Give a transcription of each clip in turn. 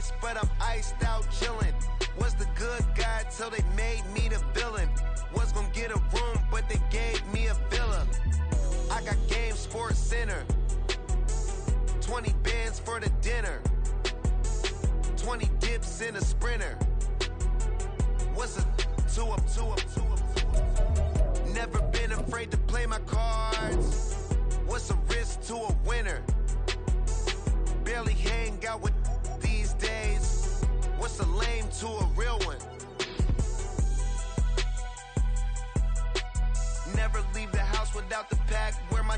Seahawks, but I'm iced out chillin'. Was the good guy till they made me the villain. Was gonna get a room, but they gave me a villa. I got Game Sports Center. 20 bands for the dinner. 20 dips in a sprinter. What's a 2 up, 2 up, 2 up, 2 up? Never been afraid to play my cards. What's a risk to a winner? Barely hang out with these days. What's a lame to a real one? Never leave the house without the pack. Where my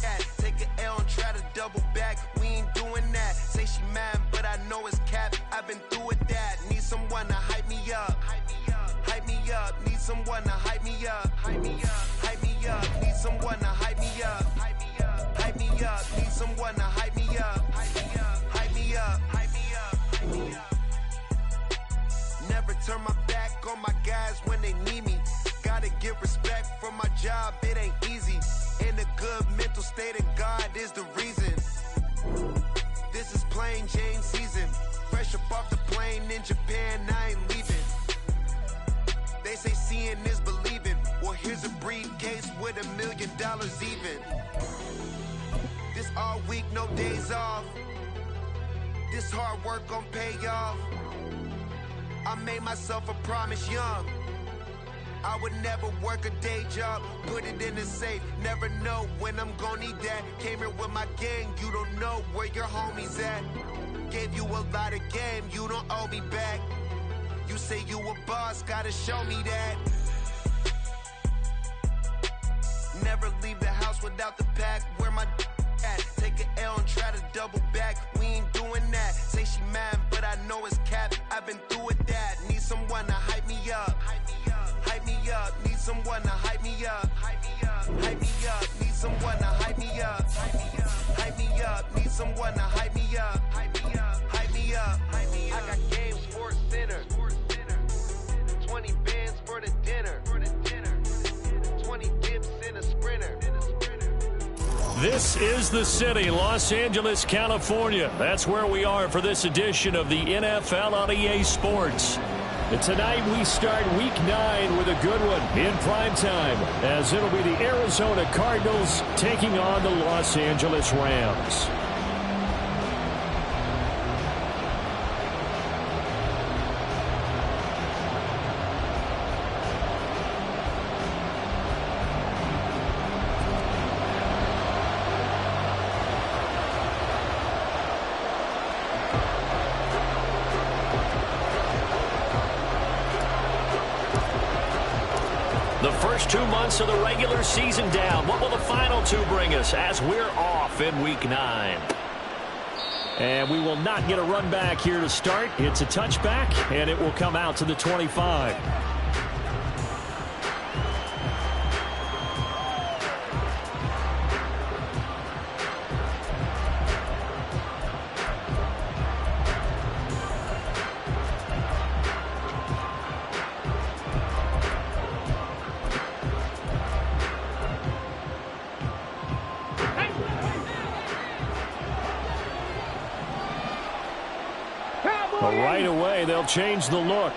at? Take an L and try to double back. We ain't doing that. Say she mad, but I know it's cap. I've been through with that. Need someone to hype me up. Hype me up. Need someone to hype me up. Hype me up. Hype me up. Need someone to hype me up. Hype me up. Hype me up. Need someone to hype me up. Hype me up. Hype me up. Hype me up. Hype me up. Never turn my back on my guys when they need me. Gotta get respect for my job, it ain't easy. In a good mental state of God is the reason. This is plain Jane season. Fresh up off the plane in Japan, I ain't leaving. They say seeing is believing. Well, here's a briefcase with $1 million even. This all week, no days off. This hard work gon' pay off. I made myself a promise young. I would never work a day job, put it in the safe. Never know when I'm gon' need that. Came here with my gang, you don't know where your homies at. Gave you a lot of game, you don't owe me back. You say you a boss, gotta show me that. Never leave the house without the pack. Where my at? Take an L and try to double back. We ain't doing that. Say she mad, but I know it's cap. I've been through with that. Need someone to hype me up. Hype me up. Hype me up. Need someone to hype me up. Hype me up. Hype me up. Need someone to hype me up. Hype me up. Hype me up. Need someone to hype me up. Hype me up. Hype me up. Hype me up. I got Game Sports Center. 20 bands for the dinner. 20 dips in a sprinter. This is the city, Los Angeles, California. That's where we are for this edition of the NFL on EA Sports. And tonight we start Week 9 with a good one in prime time, as it'll be the Arizona Cardinals taking on the Los Angeles Rams. The first 2 months of the regular season down. What will the final 2 bring us as we're off in Week 9? And we will not get a run back here to start. It's a touchback, and it will come out to the 25. But right away, they'll change the look.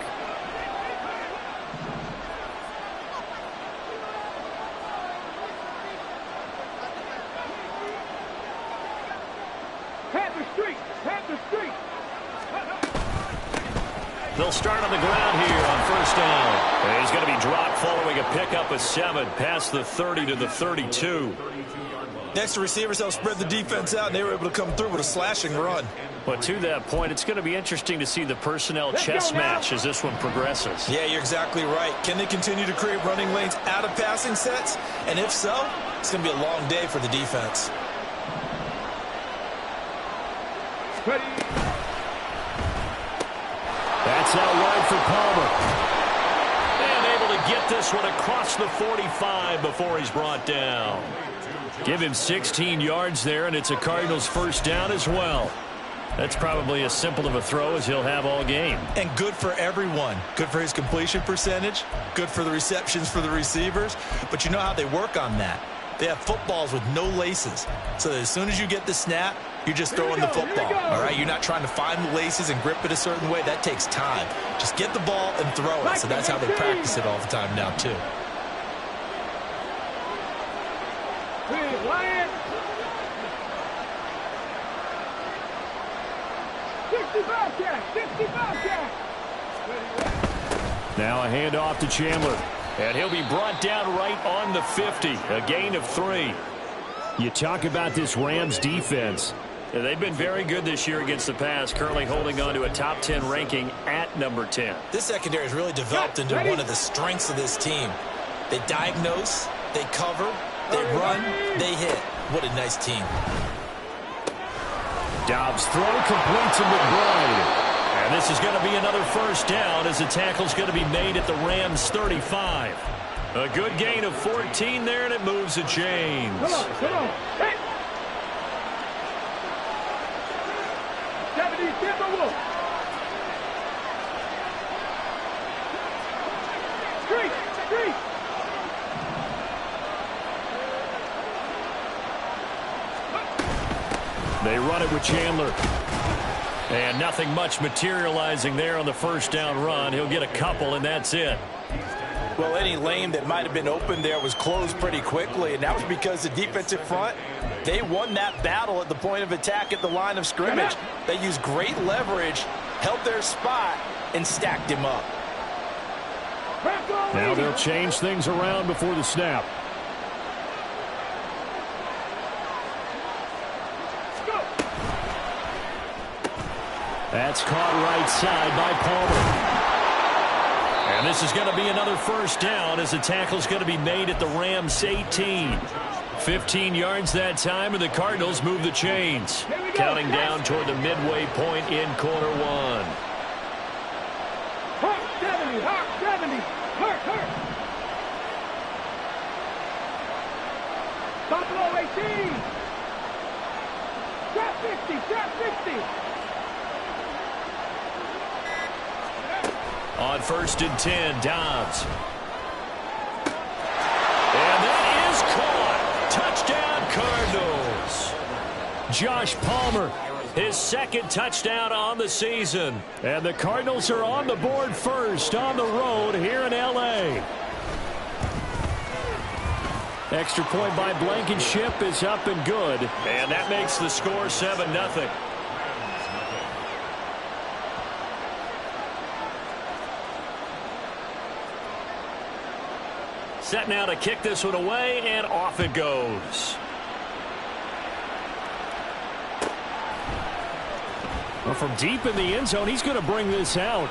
They'll start on the ground here on first down. And he's going to be dropped following a pickup of 7 past the 30 to the 32. Next to receivers, they'll spread the defense out, and they were able to come through with a slashing run. But to that point, it's going to be interesting to see the personnel chess match as this one progresses. Yeah, you're exactly right. Can they continue to create running lanes out of passing sets? And if so, it's going to be a long day for the defense. That's out wide for Palmer. And able to get this one across the 45 before he's brought down. Give him 16 yards there, and it's a Cardinals first down as well. That's probably as simple of a throw as he'll have all game. And good for everyone. Good for his completion percentage. Good for the receptions for the receivers. But you know how they work on that. They have footballs with no laces. So that as soon as you get the snap, You're just throwing the football, all right? You're not trying to find the laces and grip it a certain way. That takes time. Just get the ball and throw it. So that's how they practice it all the time now, too. Now a handoff to Chandler. And he'll be brought down right on the 50. A gain of 3. You talk about this Rams defense. They've been very good this year against the pass, currently holding on to a top 10 ranking at number 10. This secondary has really developed into one of the strengths of this team. They diagnose, they cover, they run, they hit. What a nice team. Dobbs throw complete to McBride. And this is going to be another first down as the tackle's going to be made at the Rams 35. A good gain of 14 there, and it moves the chains. Come on. Hey. 70, Timberwolves. Street. They run it with Chandler. And nothing much materializing there on the first down run. He'll get a couple, and that's it. Well, any lane that might have been open there was closed pretty quickly, and that was because the defensive front, they won that battle at the point of attack at the line of scrimmage. They used great leverage, held their spot, and stacked him up. Now they'll change things around before the snap. That's caught right side by Palmer. And this is going to be another first down as the tackle's going to be made at the Rams 18. 15 yards that time, and the Cardinals move the chains. Counting down toward the midway point in quarter one. Hurt 70. Hurt. Buffalo 18. Trap 50. On first and 10, Dobbs. And that is caught. Touchdown, Cardinals. Josh Palmer, his second touchdown on the season. And the Cardinals are on the board first on the road here in L.A. Extra point by Blankenship is up and good. And that makes the score 7-0. Set now to kick this one away, and off it goes. Well, from deep in the end zone, he's going to bring this out.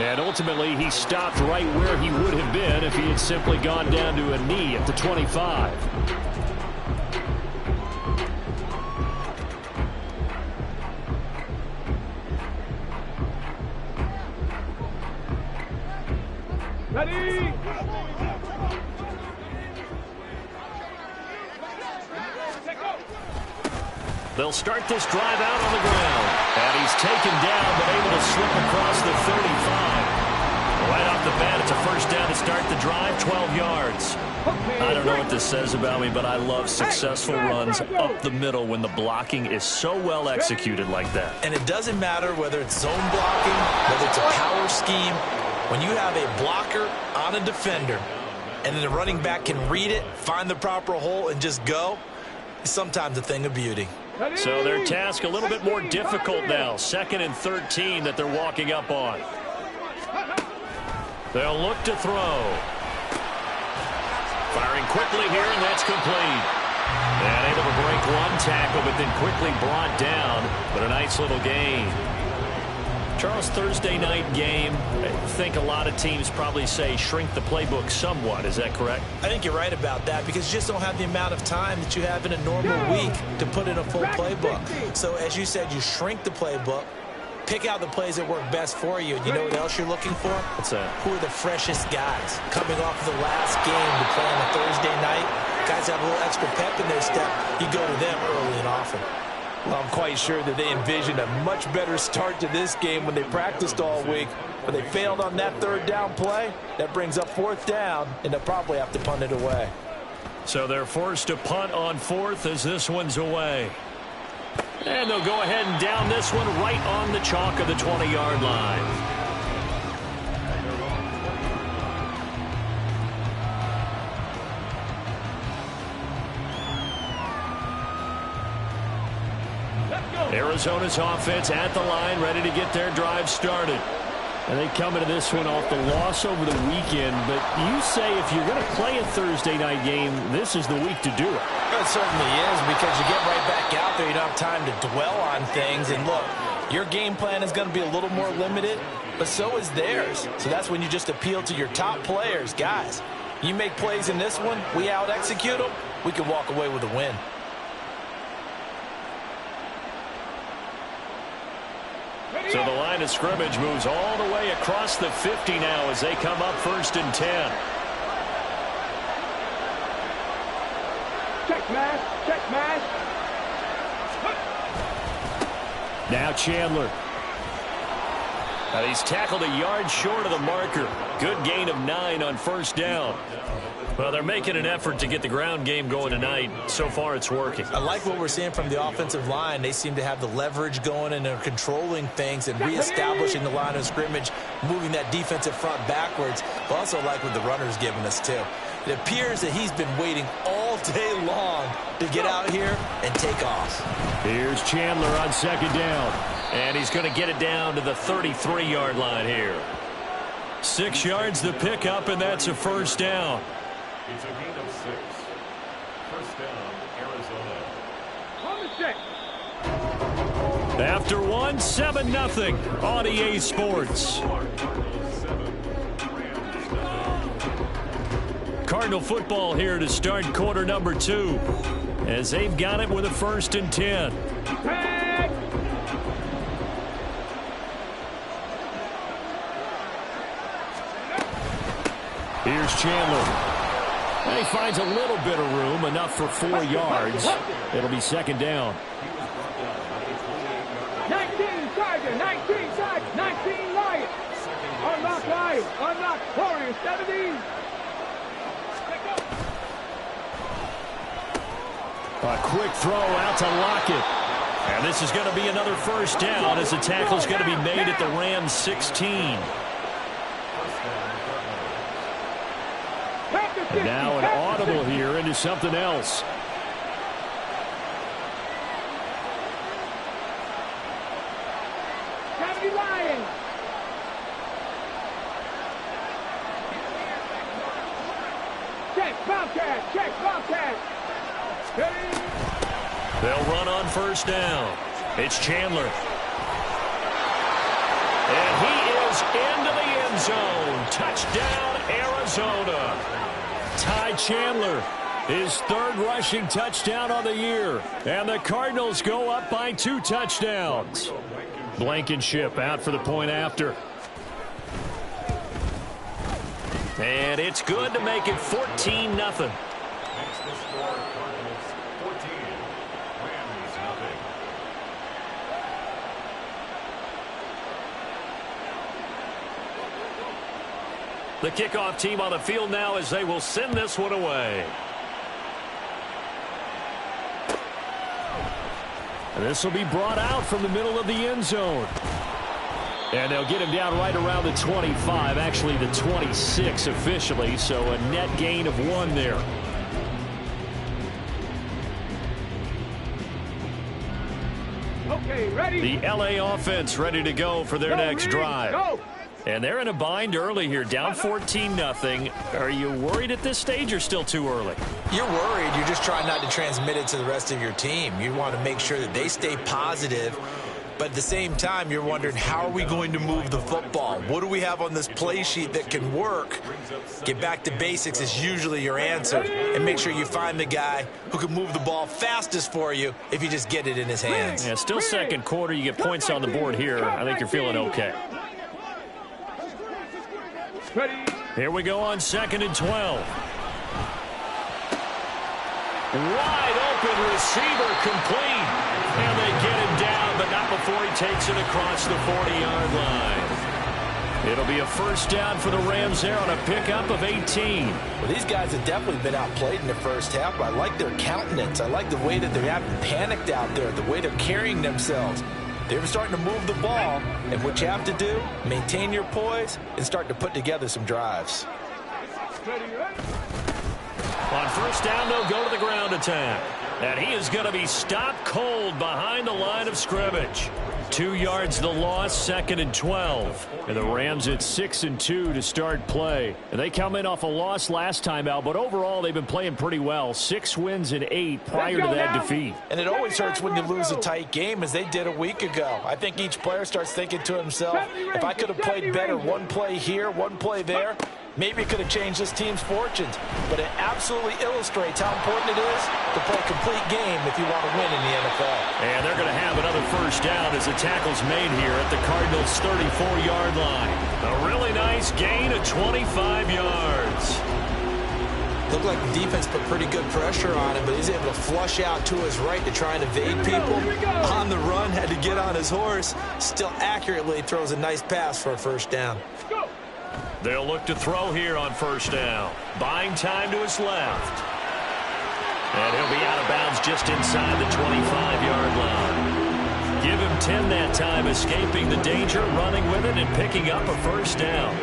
And ultimately, he stopped right where he would have been if he had simply gone down to a knee at the 25. Ready? They'll start this drive out on the ground. And he's taken down, but able to slip across the 35. Right off the bat, it's a first down to start the drive, 12 yards. I don't know what this says about me, but I love successful runs up the middle when the blocking is so well executed like that. And it doesn't matter whether it's zone blocking, whether it's a power scheme. When you have a blocker on a defender, and then the running back can read it, find the proper hole, and just go, it's sometimes a thing of beauty. So their task a little bit more difficult now. 2nd and 13 that they're walking up on. They'll look to throw. Firing quickly here, and that's complete. And able to break one tackle, but then quickly brought down. But a nice little gain. Charles, Thursday night game, I think a lot of teams probably say shrink the playbook somewhat. Is that correct? I think you're right about that because you just don't have the amount of time that you have in a normal week to put in a full playbook. So as you said, you shrink the playbook, pick out the plays that work best for you. And you know what else you're looking for? What's that? Who are the freshest guys coming off of the last game to play on a Thursday night? Guys have a little extra pep in their step. You go to them early and often. Well, I'm quite sure that they envisioned a much better start to this game when they practiced all week. But they failed on that third down play. That brings up 4th down, and they'll probably have to punt it away. So they're forced to punt on 4th as this one's away. And they'll go ahead and down this one right on the chalk of the 20-yard line. Arizona's offense at the line, ready to get their drive started. And they come into this one off the loss over the weekend. But you say if you're going to play a Thursday night game, this is the week to do it. It certainly is, because you get right back out there. You don't have time to dwell on things. And look, your game plan is going to be a little more limited, but so is theirs. So that's when you just appeal to your top players. Guys, you make plays in this one, we out-execute them, we can walk away with a win. So the line of scrimmage moves all the way across the 50 now as they come up 1st and 10. Check mash, check mash. Now Chandler. Now he's tackled a yard short of the marker. Good gain of 9 on 1st down. Well, they're making an effort to get the ground game going tonight. So far, it's working. I like what we're seeing from the offensive line. They seem to have the leverage going, and they're controlling things and reestablishing the line of scrimmage, moving that defensive front backwards. I also like what the runner's giving us, too. It appears that he's been waiting all day long to get out here and take off. Here's Chandler on 2nd down. And he's going to get it down to the 33-yard line here. 6 yards the pickup, and that's a 1st down. It's a gain of 6. 1st down, Arizona. On the check. After 1, 7-0 on EA Sports. Cardinal football here to start quarter number 2. As they've got it with a 1st and 10. Tag. Here's Chandler. And he finds a little bit of room, enough for 4 yards. It'll be 2nd down. 19 Tiger, 19 Tiger, 19 Lion. Unlock Lion, unlock Warrior 70. A quick throw out to Lockett. And this is going to be another 1st down as the tackle is going to be made at the Rams 16. And now an audible here into something else. Lion. Check Bobcat, check Bobcat. They'll run on 1st down. It's Chandler. And he is into the end zone. Touchdown, Arizona. Ty Chandler, his 3rd rushing touchdown on the year. And the Cardinals go up by 2 touchdowns. Blankenship out for the point after. And it's good to make it 14-0. Makes the score Cardinals 14, Rams 0. The kickoff team on the field now as they will send this one away. And this will be brought out from the middle of the end zone. And they'll get him down right around the 25, actually the 26 officially, so a net gain of 1 there. Okay, ready? The LA offense ready to go for their next drive. Go. And they're in a bind early here, down 14-0. Are you worried at this stage or still too early? You're worried. You're just trying not to transmit it to the rest of your team. You want to make sure that they stay positive. But at the same time, you're wondering, how are we going to move the football? What do we have on this play sheet that can work? Get back to basics is usually your answer. And make sure you find the guy who can move the ball fastest for you if you just get it in his hands. Yeah, still 2nd quarter. You get points on the board here. I think you're feeling okay. Here we go on 2nd and 12. Wide open receiver complete. And they get him down, but not before he takes it across the 40-yard line. It'll be a first down for the Rams there on a pickup of 18. Well, these guys have definitely been outplayed in the first half. I like their countenance. I like the way that they haven't panicked out there, the way they're carrying themselves. They're starting to move the ball, and what you have to do, maintain your poise and start to put together some drives. On first down, they'll go to the ground attack. And he is going to be stopped cold behind the line of scrimmage. 2 yards the loss, 2nd and 12. And the Rams at 6-2 to start play. And they come in off a loss last time out, but overall they've been playing pretty well. 6 wins and 8 prior to that defeat. And it always hurts when you lose a tight game, as they did a week ago. I think each player starts thinking to himself, if I could have played better one play here, one play there, maybe it could have changed this team's fortunes. But it absolutely illustrates how important it is to play a complete game if you want to win in the NFL. And they're going to have another first down as the tackle's made here at the Cardinals' 34-yard line. A really nice gain of 25 yards. Looked like the defense put pretty good pressure on him, but he's able to flush out to his right to try and evade people. On the run, had to get on his horse. Still accurately throws a nice pass for a first down. They'll look to throw here on first down. Buying time to his left. And he'll be out of bounds just inside the 25-yard line. Give him 10 that time, escaping the danger, running with it, and picking up a first down.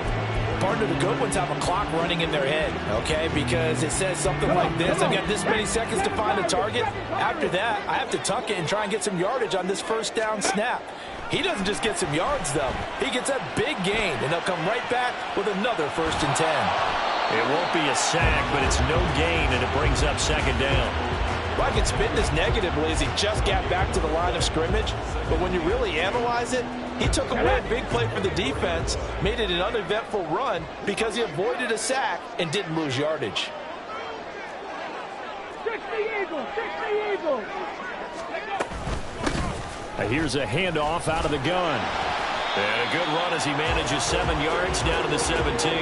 Partner, the good ones have a clock running in their head, okay? Because it says something like this. I've got this many seconds to find a target. After that, I have to tuck it and try and get some yardage on this first down snap. He doesn't just get some yards, though. He gets a big gain, and they'll come right back with another 1st and 10. It won't be a sack, but it's no gain, and it brings up 2nd down. Well, I can spin this negatively as he just got back to the line of scrimmage. But when you really analyze it, he took away a big play for the defense, made it an uneventful run because he avoided a sack and didn't lose yardage. 60 Eagles, 60 Eagles. Here's a handoff out of the gun. And a good run as he manages 7 yards down to the 17.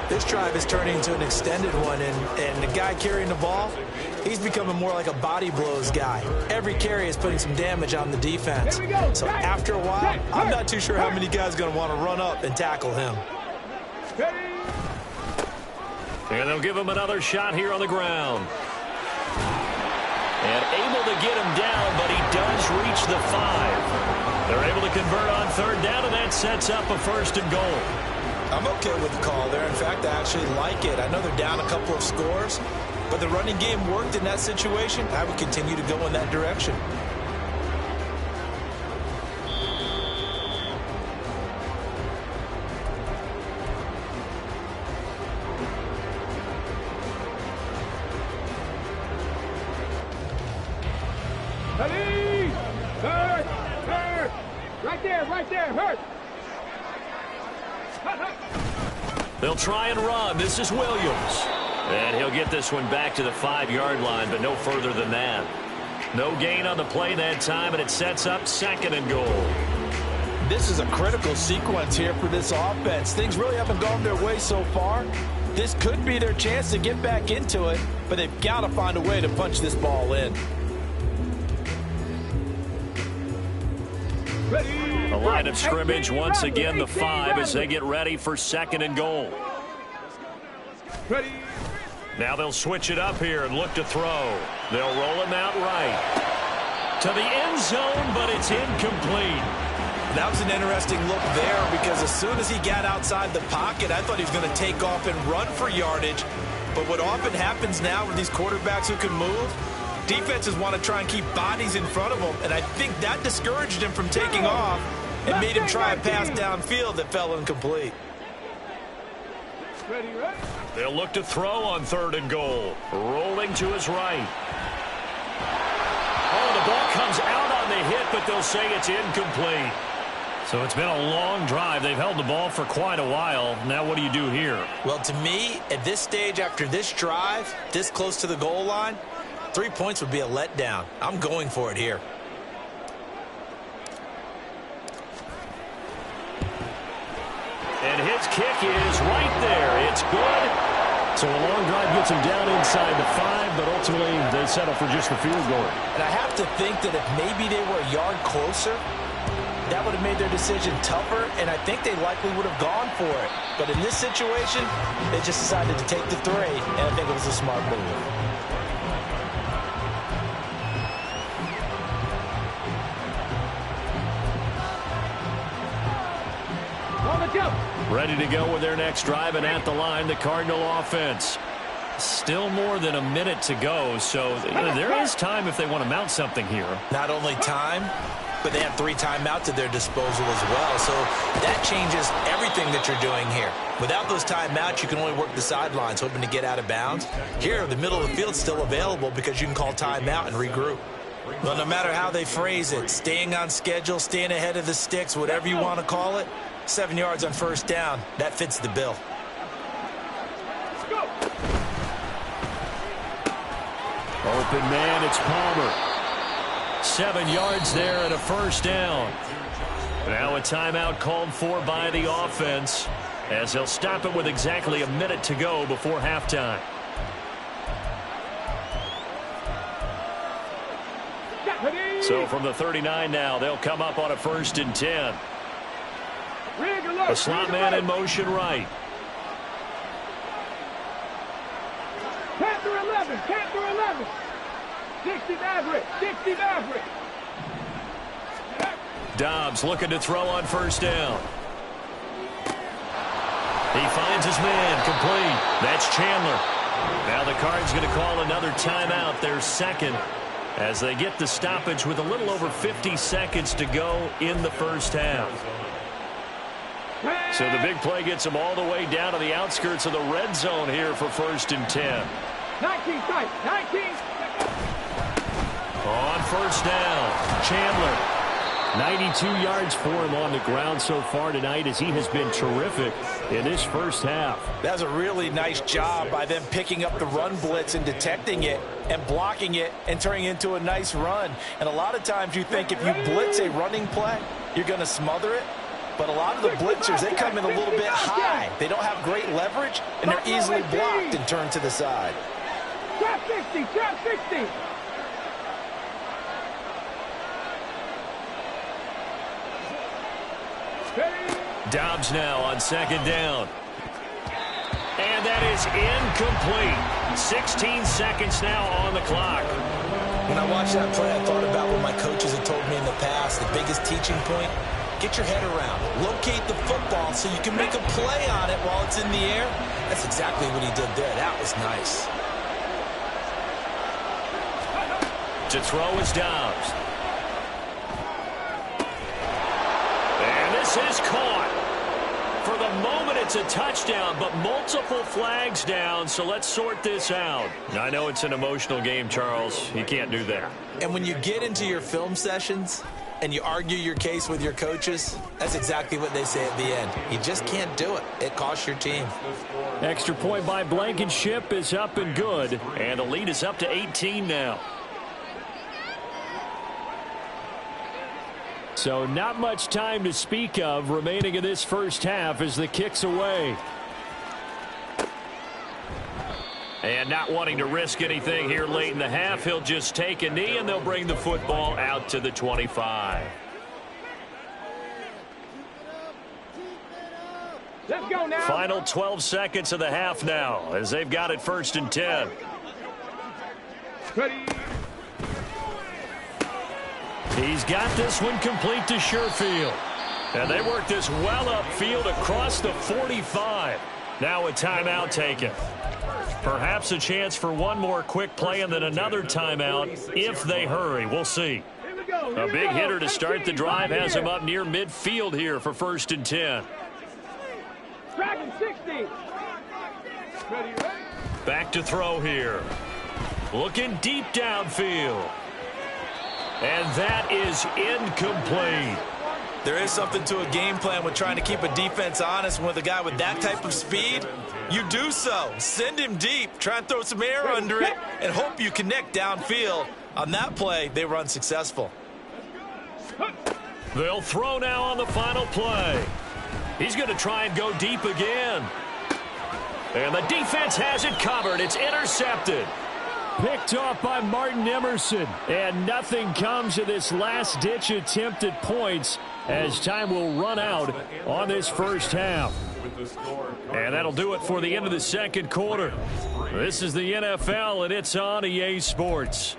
This drive is turning into an extended one, and the guy carrying the ball, he's becoming more like a body blows guy. Every carry is putting some damage on the defense. So after a while, I'm not too sure how many guys are going to want to run up and tackle him. And they'll give him another shot here on the ground. And able to get him down, but he does reach the 5. They're able to convert on 3rd down, and that sets up a 1st and goal. I'm okay with the call there. In fact, I actually like it. I know they're down a couple of scores, but the running game worked in that situation. I would continue to go in that direction. Right there, hurt. They'll try and run. This is Williams. And he'll get this one back to the 5-yard line, but no further than that. No gain on the play that time, and it sets up 2nd and goal. This is a critical sequence here for this offense. Things really haven't gone their way so far. This could be their chance to get back into it, but they've got to find a way to punch this ball in. The line of scrimmage, once again, the 5 as they get ready for 2nd and goal. Now they'll switch it up here and look to throw. They'll roll him out right to the end zone, but it's incomplete. That was an interesting look there because as soon as he got outside the pocket, I thought he was going to take off and run for yardage. But what often happens now with these quarterbacks who can move, defenses want to try and keep bodies in front of them, and I think that discouraged him from taking off and made him try a pass downfield that fell incomplete. They'll look to throw on 3rd and goal. Rolling to his right. Oh, the ball comes out on the hit, but they'll say it's incomplete. So it's been a long drive. They've held the ball for quite a while. Now what do you do here? Well, to me, at this stage, after this drive, this close to the goal line, 3 points would be a letdown. I'm going for it here. And his kick is right there. It's good. So a long drive gets him down inside the 5, but ultimately they settle for just the field goal. And I have to think that if maybe they were a yard closer, that would have made their decision tougher, and I think they likely would have gone for it. But in this situation, they just decided to take the 3, and I think it was a smart move. Ready to go with their next drive, and at the line, the Cardinal offense. Still more than a minute to go, so there is time if they want to mount something here. Not only time, but they have 3 timeouts at their disposal as well. So that changes everything that you're doing here. Without those timeouts, you can only work the sidelines, hoping to get out of bounds. Here, the middle of the field's still available because you can call timeout and regroup. Well, no matter how they phrase it, staying on schedule, staying ahead of the sticks, whatever you want to call it, 7 yards on first down, that fits the bill. Open man, it's Palmer. 7 yards there and a first down. Now a timeout called for by the offense, as they'll stop it with exactly a minute to go before halftime. So from the 39 now, they'll come up on a 1st and 10. A slot man in motion right. Panther 11, Panther 11. 60 Maverick, 60 Maverick. Dobbs looking to throw on first down. He finds his man, complete. That's Chandler. Now the Cards going to call another timeout, their second, as they get the stoppage with a little over 50 seconds to go in the first half. So the big play gets them all the way down to the outskirts of the red zone here for 1st and 10. 19 tight, 19. On first down, Chandler. 92 yards for him on the ground so far tonight, as he has been terrific in this first half. That was a really nice job by them picking up the run blitz and detecting it and blocking it and turning it into a nice run. And a lot of times you think if you blitz a running play, you're going to smother it. But a lot of the blitzers, they come in a little bit high. They don't have great leverage, and they're easily blocked and turned to the side. Trap 60, trap 60. Dobbs now on 2nd down. And that is incomplete. 16 seconds now on the clock. When I watched that play, I thought about what my coaches had told me in the past. The biggest teaching point, get your head around. Locate the football so you can make a play on it while it's in the air. That's exactly what he did there. That was nice. To throw is Dobbs. And this is caught. For the moment, it's a touchdown, but multiple flags down, so let's sort this out. I know it's an emotional game, Charles. You can't do that. And when you get into your film sessions and you argue your case with your coaches, that's exactly what they say at the end. You just can't do it. It costs your team. Extra point by Blankenship is up and good, and the lead is up to 18 now. So not much time to speak of remaining in this first half as the kick's away. And not wanting to risk anything here late in the half, he'll just take a knee and they'll bring the football out to the 25. Let's go now. Final 12 seconds of the half now as they've got it 1st and 10. Ready. He's got this one complete to Sherfield. And they work this well upfield across the 45. Now a timeout taken. Perhaps a chance for one more quick play and then another timeout if they hurry. We'll see. A big hitter to start the drive has him up near midfield here for 1st and 10. Dragon 60. Ready. Back to throw here. Looking deep downfield. And that is incomplete. There is something to a game plan with trying to keep a defense honest. With a guy with that type of speed, you do so. Send him deep. Try and throw some air under it and hope you connect downfield. On that play, they were unsuccessful. They'll throw now on the final play. He's going to try and go deep again. And the defense has it covered. It's intercepted. Picked off by Martin Emerson. And nothing comes of this last-ditch attempt at points as time will run out on this first half. And that'll do it for the end of the second quarter. This is the NFL, and it's on EA Sports.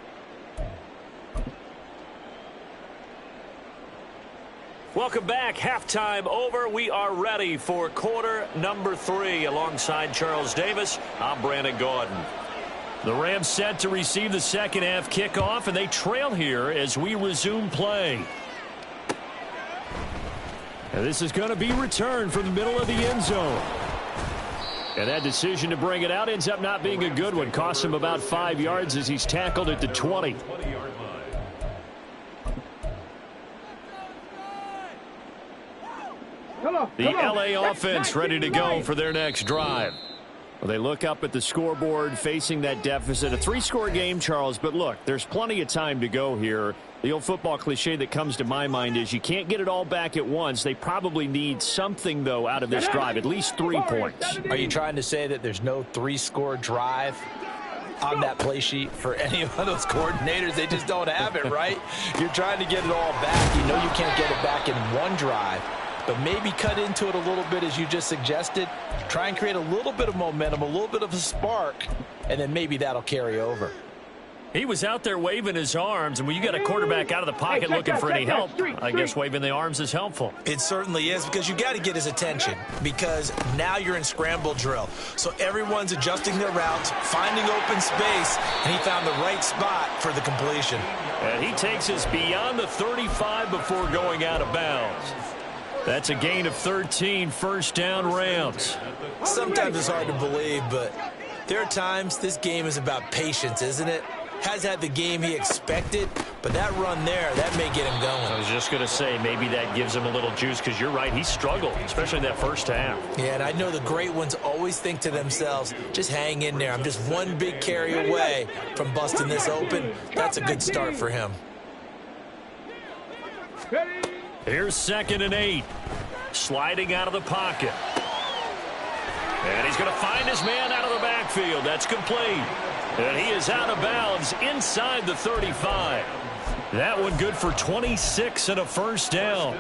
Welcome back. Halftime over. We are ready for quarter number 3. Alongside Charles Davis, I'm Brandon Gordon. The Rams set to receive the second half kickoff, and they trail here as we resume play. And this is going to be returned from the middle of the end zone. And that decision to bring it out ends up not being a good one. Costs him about 5 yards as he's tackled at the 20. The LA offense ready to go for their next drive. Well, they look up at the scoreboard facing that deficit. A 3-score game, Charles, but look, there's plenty of time to go here. The old football cliche that comes to my mind is you can't get it all back at once. They probably need something, though, out of this drive, at least 3 points. Are you trying to say that there's no 3-score drive on that play sheet for any of those coordinators? They just don't have it, right? You're trying to get it all back. You know you can't get it back in one drive. But maybe cut into it a little bit as you just suggested. Try and create a little bit of momentum, a little bit of a spark, and then maybe that'll carry over. He was out there waving his arms, and when you got a quarterback out of the pocket looking for any help, I guess waving the arms is helpful. It certainly is, because you got to get his attention, because now you're in scramble drill. So everyone's adjusting their routes, finding open space, and he found the right spot for the completion. And he takes us beyond the 35 before going out of bounds. That's a gain of 13, first down Rams. Sometimes it's hard to believe, but there are times this game is about patience, isn't it? Has had the game he expected, but that run there, that may get him going. I was just going to say, maybe that gives him a little juice, because you're right, he struggled, especially in that first half. Yeah, and I know the great ones always think to themselves, just hang in there. I'm just one big carry away from busting this open. That's a good start for him. Here's 2nd and 8. Sliding out of the pocket. And he's going to find his man out of the backfield. That's complete. And he is out of bounds inside the 35. That one good for 26 and a first down.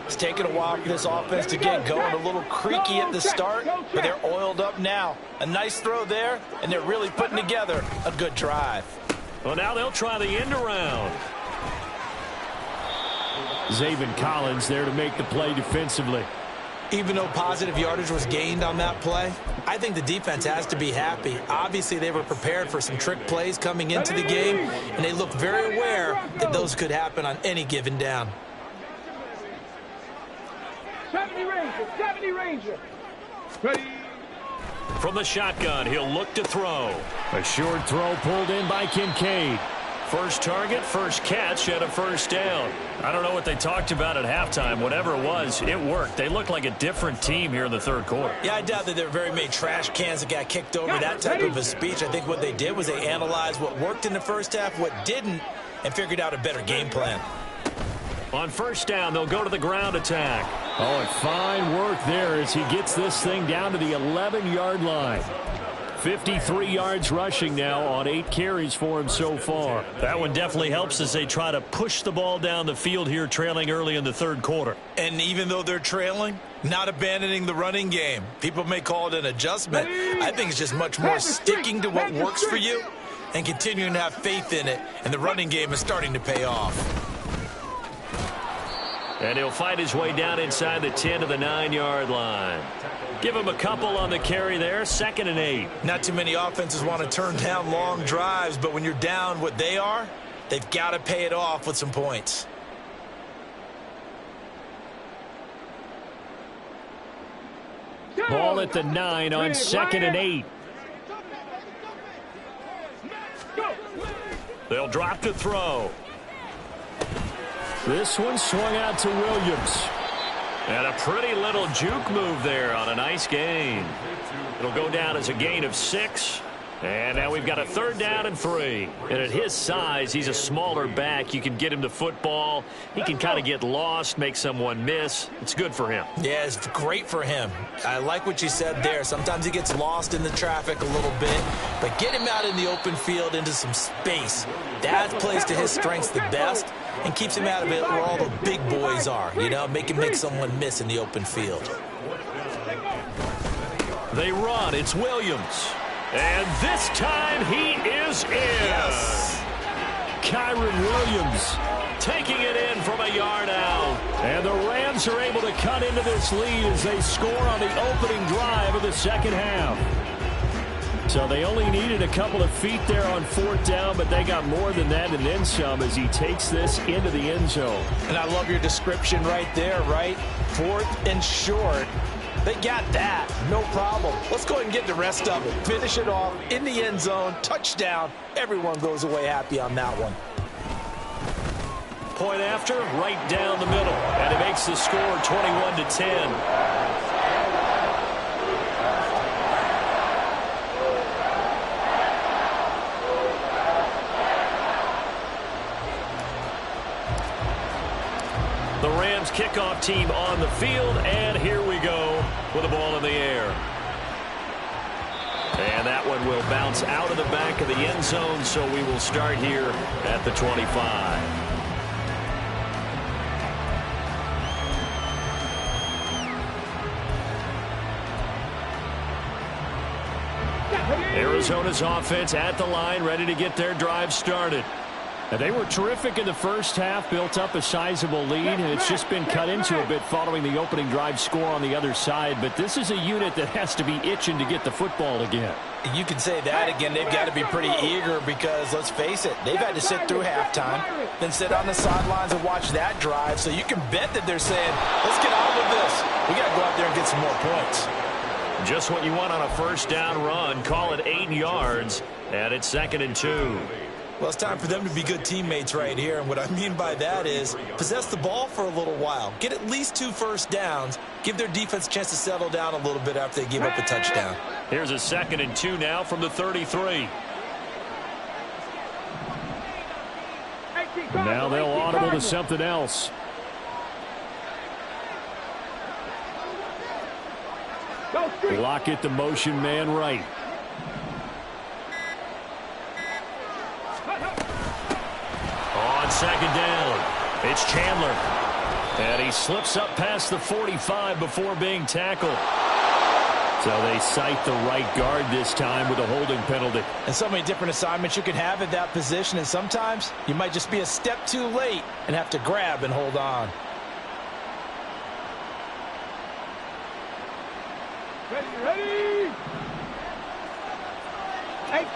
It's taken a while for this offense to get going. A little creaky at the start, but they're oiled up now. A nice throw there, and they're really putting together a good drive. Well, now they'll try the end around. Zaven Collins there to make the play defensively. Even though positive yardage was gained on that play, I think the defense has to be happy. Obviously, they were prepared for some trick plays coming into the game, and they look very aware that those could happen on any given down. 70 Ranger. Ready. From the shotgun, he'll look to throw. A short throw pulled in by Kincaid. First target, first catch, and a first down. I don't know what they talked about at halftime. Whatever it was, it worked. They look like a different team here in the third quarter. Yeah, I doubt that there were very many trash cans that got kicked over, that type of a speech. I think what they did was they analyzed what worked in the first half, what didn't, and figured out a better game plan. On first down, they'll go to the ground attack. Oh, and fine work there as he gets this thing down to the 11-yard line. 53 yards rushing now on 8 carries for him so far. That one definitely helps as they try to push the ball down the field here, trailing early in the third quarter. And even though they're trailing, not abandoning the running game. People may call it an adjustment. I think it's just much more sticking to what works for you and continuing to have faith in it. And the running game is starting to pay off. And he'll fight his way down inside the 10 to the 9-yard line. Give him a couple on the carry there. 2nd and 8. Not too many offenses want to turn down long drives, but when you're down what they are, they've got to pay it off with some points. Ball at the 9 on 2nd and 8. They'll drop to throw. This one swung out to Williams. And a pretty little juke move there on a nice gain. It'll go down as a gain of 6. And now we've got a 3rd down and 3. And at his size, he's a smaller back. You can get him the football. He can kind of get lost, make someone miss. It's good for him. Yeah, it's great for him. I like what you said there. Sometimes he gets lost in the traffic a little bit. But get him out in the open field into some space. That plays to his strengths the best and keeps him out of it where all the big boys are. You know, make someone miss in the open field. They run. It's Williams. And this time he is in. Yes. Kyron Williams taking it in from a yard out. And the Rams are able to cut into this lead as they score on the opening drive of the second half. So they only needed a couple of feet there on 4th down, but they got more than that and then some as he takes this into the end zone. And I love your description right there, right? 4th and short. They got that. No problem. Let's go ahead and get the rest of it. Finish it off in the end zone. Touchdown. Everyone goes away happy on that one. Point after, right down the middle. And it makes the score 21-10. The Rams kickoff team on the field, and here we go with the ball in the air. And that one will bounce out of the back of the end zone, so we will start here at the 25. Arizona's offense at the line, ready to get their drive started. And they were terrific in the first half, built up a sizable lead, and it's just been cut into a bit following the opening drive score on the other side. But this is a unit that has to be itching to get the football again. You can say that again. They've got to be pretty eager because, let's face it, they've had to sit through halftime, then sit on the sidelines and watch that drive. So you can bet that they're saying, let's get on with this. We got to go out there and get some more points. Just what you want on a 1st down run. Call it 8 yards, and it's 2nd and 2. Well, it's time for them to be good teammates right here. And what I mean by that is possess the ball for a little while. Get at least 2 first downs. Give their defense a chance to settle down a little bit after they give up a touchdown. Here's a 2nd and 2 now from the 33. And now they'll audible to something else. Lockett, the motion man right. On 2nd down, it's Chandler. And he slips up past the 45 before being tackled. So they cite the right guard this time with a holding penalty. And so many different assignments you can have at that position, and sometimes you might just be a step too late and have to grab and hold on. Ready? 18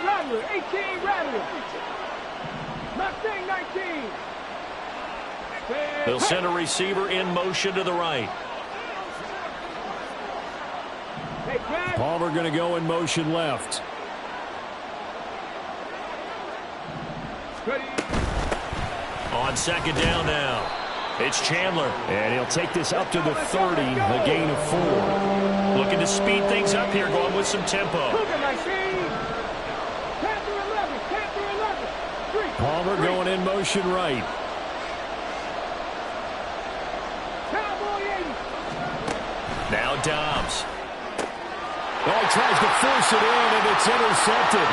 Rattler, 18 Rattler. Mustang 19. They'll send a receiver in motion to the right. Palmer going to go in motion left. On 2nd down now, it's Chandler, and he'll take this up to the 30, a gain of 4. Looking to speed things up here, going with some tempo. Palmer going in motion right. Now Dobbs. Oh, he tries to force it in, and it's intercepted.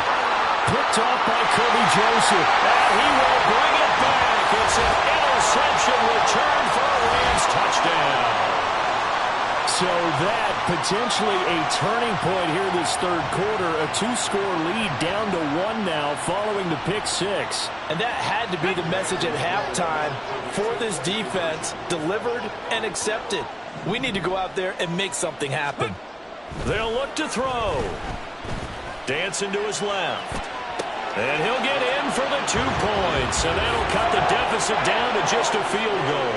Picked off by Kirby Joseph. And he will bring it back. It's an interception return for a Rams touchdown. So that potentially a turning point here this 3rd quarter. A 2-score lead down to 1 now following the pick 6. And that had to be the message at halftime for this defense. Delivered and accepted. We need to go out there and make something happen. They'll look to throw. Dancing to his left. And he'll get in for the 2 points. And that'll cut the deficit down to just a field goal.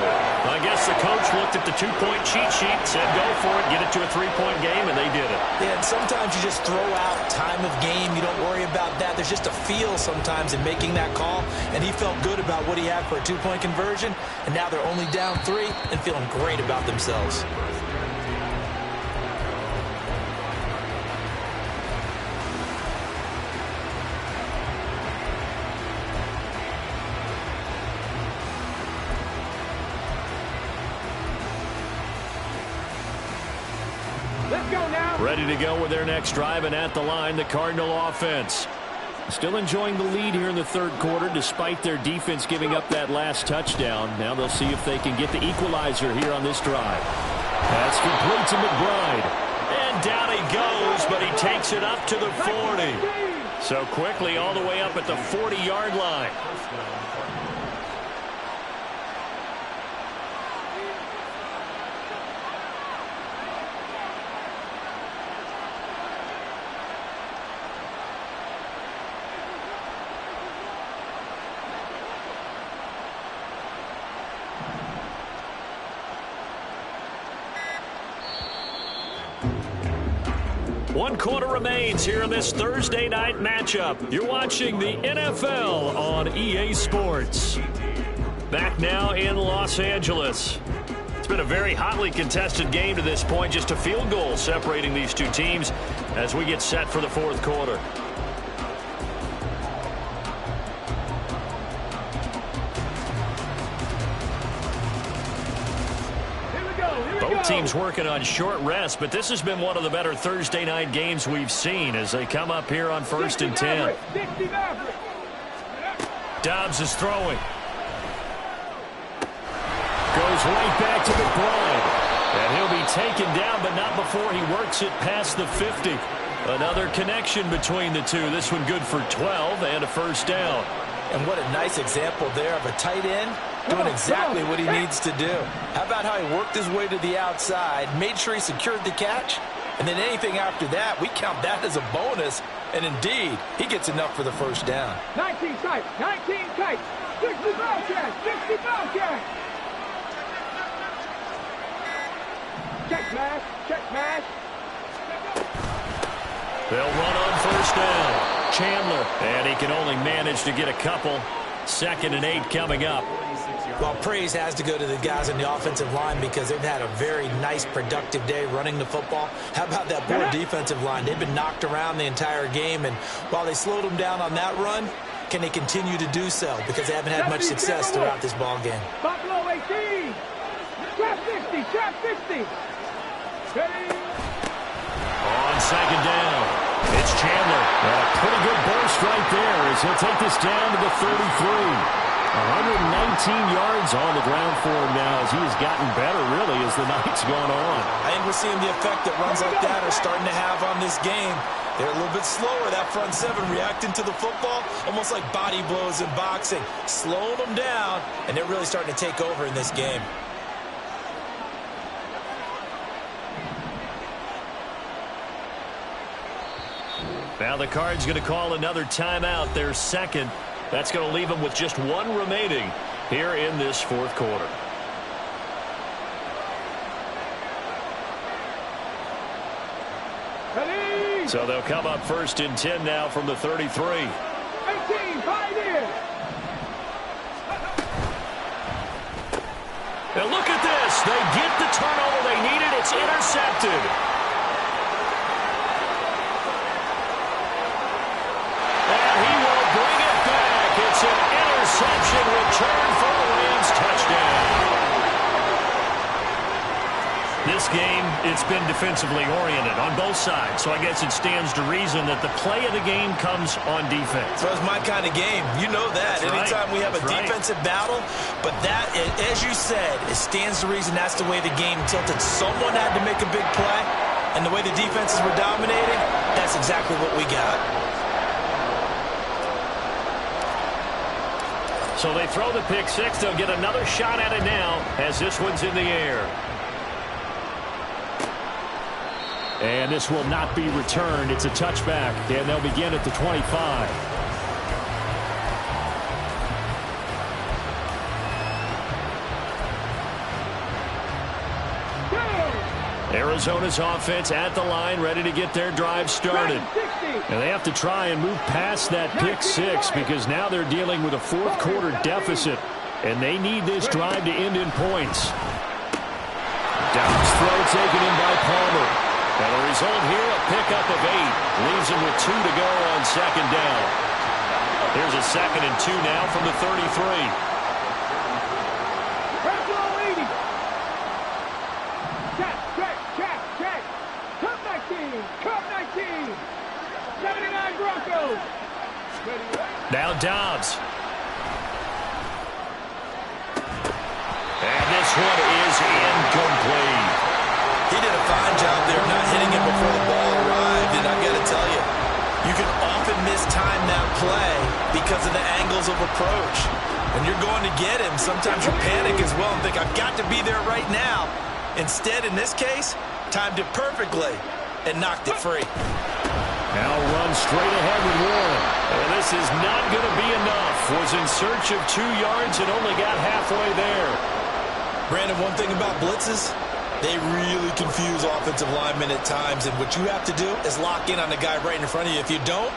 I guess the coach looked at the 2-point cheat sheet, said go for it, get it to a 3-point game, and they did it. Yeah, and sometimes you just throw out time of game. You don't worry about that. There's just a feel sometimes in making that call. And he felt good about what he had for a 2-point conversion. And now they're only down 3 and feeling great about themselves. Let's go now. Ready to go with their next drive, and at the line, the Cardinal offense. Still enjoying the lead here in the third quarter, despite their defense giving up that last touchdown. Now they'll see if they can get the equalizer here on this drive. That's complete to McBride. And down he goes, but he takes it up to the 40. So quickly all the way up at the 40-yard line. One quarter remains here in this Thursday night matchup. You're watching the NFL on EA Sports. Back now in Los Angeles. It's been a very hotly contested game to this point. Just a field goal separating these two teams as we get set for the fourth quarter. Both teams working on short rest, but this has been one of the better Thursday night games we've seen as they come up here on 1st and 10. Dobbs is throwing. Goes right back to McBride. And he'll be taken down, but not before he works it past the 50. Another connection between the two. This one good for 12 and a first down. And what a nice example there of a tight end doing exactly what he needs to do. How about how he worked his way to the outside, made sure he secured the catch, and then anything after that, we count that as a bonus. And indeed, he gets enough for the first down. 19 tight, 19 tight, 60 Bellcat, 60 Bellcat. Check pass, check pass. They'll run on first down. Chandler, and he can only manage to get a couple. 2nd and 8 coming up. Well, praise has to go to the guys on the offensive line because they've had a very nice, productive day running the football. How about that poor defensive line? They've been knocked around the entire game, and while they slowed them down on that run, can they continue to do so? Because they haven't had much success throughout this ball game. Buffalo 18. Trap 50, trap 50. On 2nd down, it's Chandler. And a pretty good burst right there as he'll take this down to the 33. 119 yards on the ground for him now as he has gotten better, really, as the night's gone on. I think we're seeing the effect that runs like that are starting to have on this game. They're a little bit slower, that front seven, reacting to the football, almost like body blows in boxing. Slowing them down, and they're really starting to take over in this game. Now the Cards going to call another timeout, their second. That's going to leave them with just one remaining here in this fourth quarter. Ready? So they'll come up 1st and 10 now from the 33. 18, 5 in. And look at this. They get the turnover they needed. It's intercepted. It's an interception return for the Rams touchdown. This game, it's been defensively oriented on both sides, so I guess it stands to reason that the play of the game comes on defense. So it's my kind of game. You know that. That's Anytime right. we have a defensive battle, but that, as you said, it stands to reason that's the way the game tilted. Someone had to make a big play, and the way the defenses were dominating, that's exactly what we got. So they throw the pick six. They'll get another shot at it now as this one's in the air. And this will not be returned. It's a touchback, and they'll begin at the 25. Arizona's offense at the line, ready to get their drive started. And they have to try and move past that pick six because now they're dealing with a fourth quarter deficit, and they need this drive to end in points. Dobbs throw taken in by Palmer. And the result here, a pickup of 8. Leaves him with 2 to go on second down. Here's a 2nd and 2 now from the 33. Now Dobbs. And this one is incomplete. He did a fine job there not hitting it before the ball arrived, and I've got to tell you, you can often mistime that play because of the angles of approach. When you're going to get him, sometimes you panic as well and think, I've got to be there right now. Instead, in this case, timed it perfectly and knocked it free. Now run straight ahead with Warren. And this is not going to be enough. Was in search of 2 yards and only got halfway there. Brandon, one thing about blitzes, they really confuse offensive linemen at times, and what you have to do is lock in on the guy right in front of you. If you don't,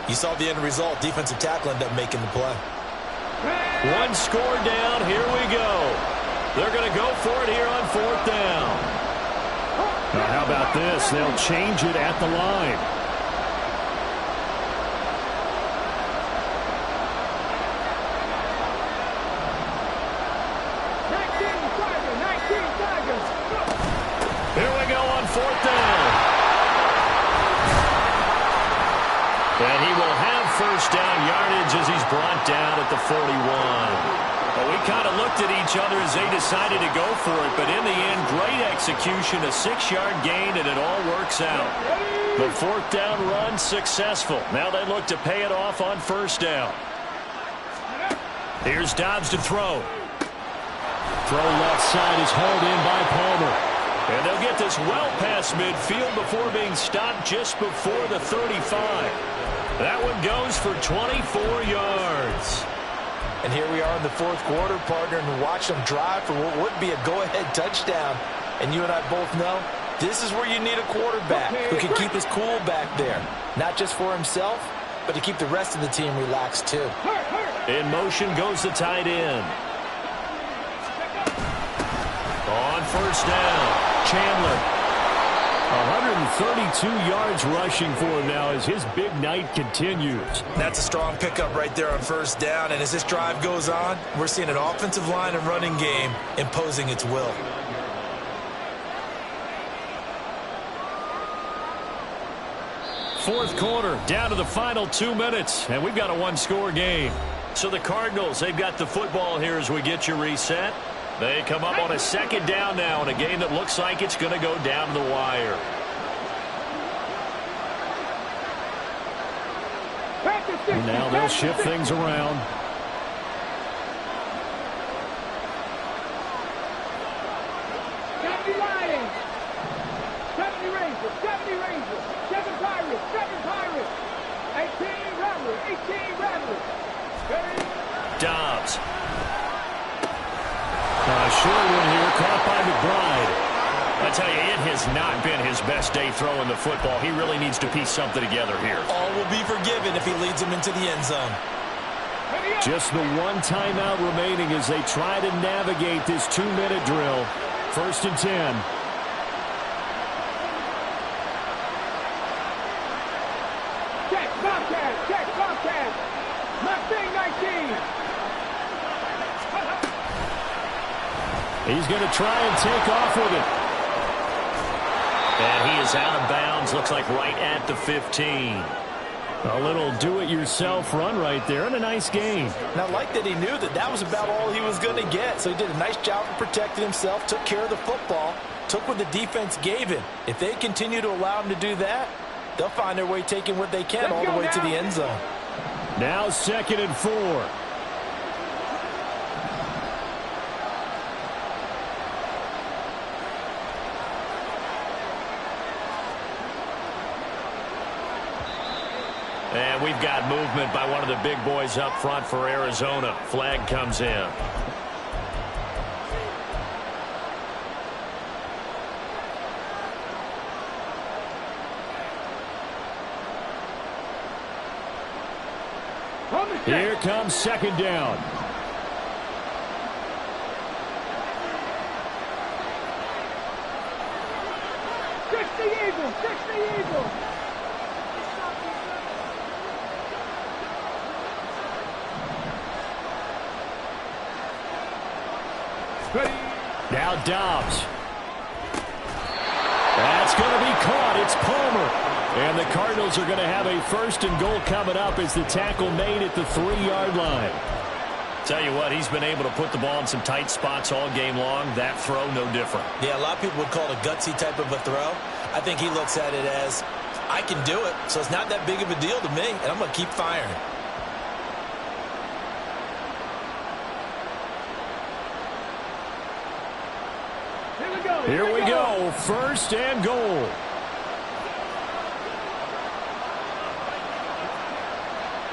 you saw the end result. Defensive tackle ended up making the play. 1 score down. Here we go. They're going to go for it here on 4th down. Now, how about this? They'll change it at the line. Here we go on 4th down. And he will have 1st down yardage as he's brought down at the 41. Well, we kind of looked at each other as they decided to go for it, but in the end, great execution, a 6-yard gain, and it all works out. The 4th down run successful. Now they look to pay it off on 1st down. Here's Dobbs to throw. Throw left side is hauled in by Palmer. And they'll get this well past midfield before being stopped just before the 35. That one goes for 24 yards. And here we are in the 4th quarter, partner, and watch them drive for what would be a go-ahead touchdown. And you and I both know this is where you need a quarterback who can keep his cool back there. Not just for himself, but to keep the rest of the team relaxed too. In motion goes the tight end. On 1st down, Chandler. 132 yards rushing for him now as his big night continues. That's a strong pickup right there on 1st down. And as this drive goes on, we're seeing an offensive line and running game imposing its will. Fourth quarter, down to the final 2 minutes, and we've got a 1-score game. So the Cardinals, they've got the football here as we get you reset. They come up on a 2nd down now in a game that looks like it's going to go down to the wire. And now they'll shift things around. Dobbs. Short one here, caught by McBride. I tell you, it has not been his best day throwing the football. He really needs to piece something together here. All will be forgiven if he leads them into the end zone. Just the 1 timeout remaining as they try to navigate this 2-minute drill. 1st and 10. Check, Bobcat. Mustang 19. He's going to try and take off with it. And he is out of bounds, looks like right at the 15. A little do-it-yourself run right there, and a nice gain. And I like that he knew that that was about all he was going to get. So he did a nice job of protecting himself, took care of the football, took what the defense gave him. If they continue to allow him to do that, they'll find their way taking what they can all the way to the end zone. Now 2nd and 4. And we've got movement by one of the big boys up front for Arizona. Flag comes in. Here comes 2nd down. Fix the Eagles. Now Dobbs. That's going to be caught. It's Palmer. And the Cardinals are going to have a 1st and goal coming up as the tackle made at the 3-yard line. Tell you what, he's been able to put the ball in some tight spots all game long. That throw, no different. Yeah, a lot of people would call it a gutsy type of a throw. I think he looks at it as, I can do it, so it's not that big of a deal to me, and I'm going to keep firing. Here we go. 1st and goal.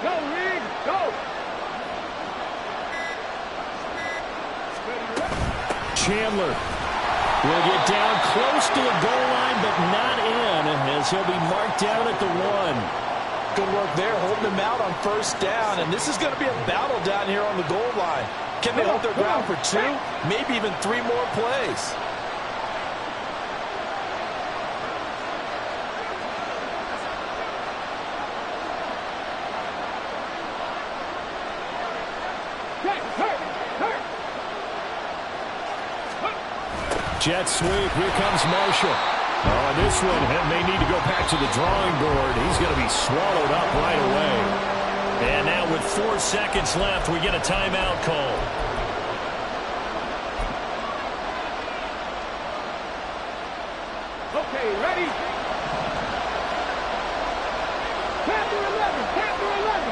Go, Reed, go. Chandler will get down close to the goal line, but not in, as he'll be marked down at the 1. Good work there, holding him out on 1st down, and this is going to be a battle down here on the goal line. Can they hold their ground for 2, maybe even 3 more plays? Jet sweep. Here comes Marshall. Oh, and this one may need to go back to the drawing board. He's going to be swallowed up right away. And now with 4 seconds left, we get a timeout call. Okay, ready? Panther 11, Panther 11.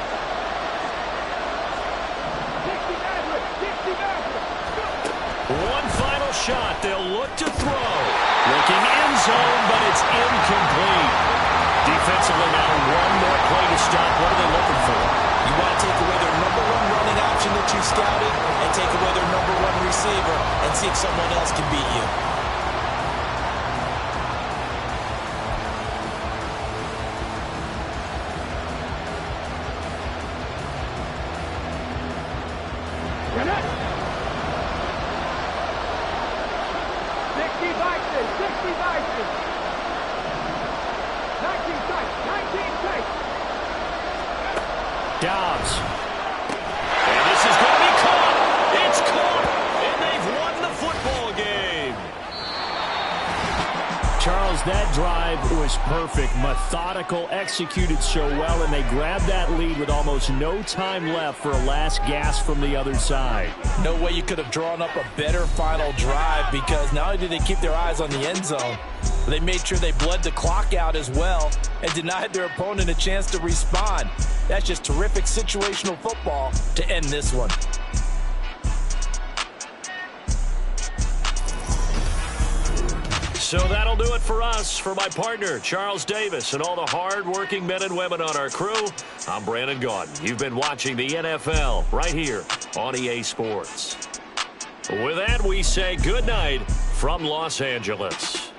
60 Maverick, 60 Maverick. One final shot. They'll look to throw. Looking end zone, but it's incomplete. Defensively now, one more play to stop. What are they looking for? You want to take away their #1 running option that you scouted and take away their #1 receiver and see if someone else can beat you. Dobbs. And this is going to be caught. It's caught. And they've won the football game. Charles, that drive was perfect. Methodical, executed so well, and they grabbed that lead with almost no time left for a last gasp from the other side. No way you could have drawn up a better final drive, because not only did they keep their eyes on the end zone, but they made sure they bled the clock out as well and denied their opponent a chance to respond. That's just terrific situational football to end this one. So that'll do it for us. For my partner, Charles Davis, and all the hard-working men and women on our crew, I'm Brandon Gaudin. You've been watching the NFL right here on EA Sports. With that, we say good night from Los Angeles.